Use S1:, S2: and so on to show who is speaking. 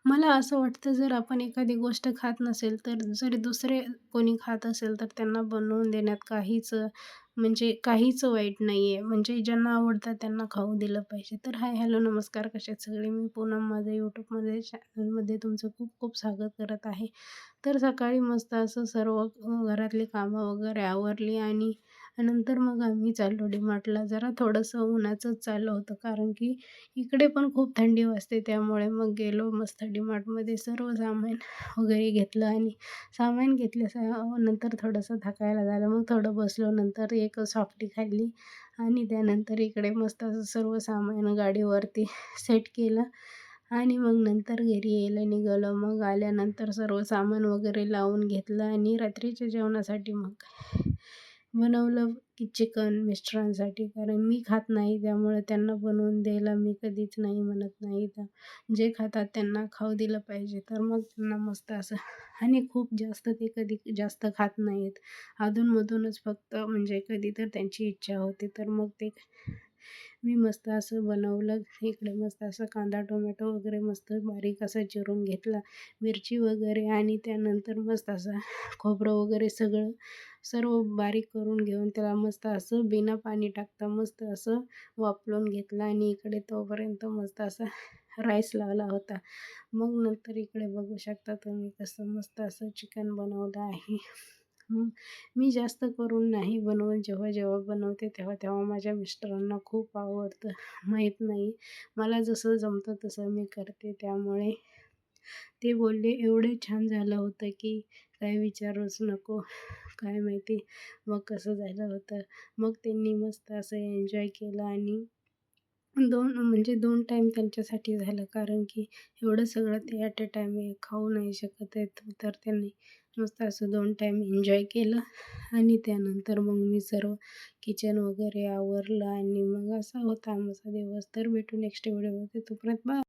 S1: मला असं वाटतं जर आपण एखादी गोष्ट खात नसेल, तर जरी दुसरे कोणी खात असेल, तर त्यांना बनवून देण्यात म्हणजे काहीच वाईट नाहीये. म्हणजे ज्यांना आवडतं त्यांना खाऊ दिलं पाहिजे. तर हाय, हॅलो, नमस्कार. कसे आहेत सगळे? मी पूनम माझं YouTubeमध्ये चॅनलमध्ये तुमचं खूप खूप स्वागत करत आहे. तर सकाळी मस्त असं सर्व घरातली कामं वगैरे आवरली आणि नंतर मग आम्ही चाललो DMartला. जरा थोडंसं उन्हाचंच चाललं होतं, कारण की इकडे पण खूप थंडी वाजते. त्यामुळे मग गेलो मस्त DMartमध्ये सर्व सामान वगैरे घेतलं आणि सामान नंतर थोडंसं थकायला झालं. मग थोडं बसलो. नंतर एक सॉफ्टी खाल्ली आणि त्यानंतर इकडे मस्त असं सर्व सामान गाडीवरती सेट केलं आणि मग नंतर घरी यायला निघालो. मग आल्यानंतर सर्व सामान वगैरे लावून घेतलं आणि रात्रीच्या जेवणासाठी मग बनवलं की चिकन मिस्टरांसाठी, कारण मी खात नाही त्यामुळे त्यांना बनवून द्यायला मी कधीच नाही म्हणत नाही. तर जे खातात त्यांना खाऊ दिलं पाहिजे. तर मग त्यांना मस्त असं आणि खूप जास्त ते कधी जास्त खात नाहीत. अधूनमधूनच फक्त म्हणजे कधी तर त्यांची इच्छा होते तर मग ते मी मस्त असं बनवलं. इकडे मस्त असं कांदा, टोमॅटो वगैरे मस्त बारीक असा चिरून घेतला, मिरची वगैरे आणि त्यानंतर मस्त असं खोबरं वगैरे सर्व बारीक करून घेऊन त्याला मस्त असं बिना पाणी टाकता मस्त असं वाफलून घेतलं आणि इकडे तोपर्यंत मस्त असा राईस लावला होता. मग नंतर इकडे बघू शकता तुम्ही कसं मस्त असं चिकन बनवलं आहे. हं, मी जास्त करून नाही बनवत. जेव्हा बनवते तेव्हा माझ्या मिस्टरांना खूप आवडतं. माहीत नाही, मला जसं जमतं तसं मी करते. त्यामुळे ते बोलले, "एवढे छान झालं होतं की काय विचारूच नको." काय माहिती मग कसं झालं होतं. मग त्यांनी मस्त असं एन्जॉय केलं आणि 2 टाईम त्यांच्यासाठी झालं, कारण की एवढं सगळं ते ॲट अ टाईम खाऊ नाही शकत आहेत. तर त्यांनी मस्त असं 2 टाईम एन्जॉय केलं आणि त्यानंतर मग मी सर्व किचन वगैरे आवरलं आणि मग असा होता आमचा दिवस. तर भेटू नेक्स्ट व्हिडिओमध्ये. तोपर्यंत बाय.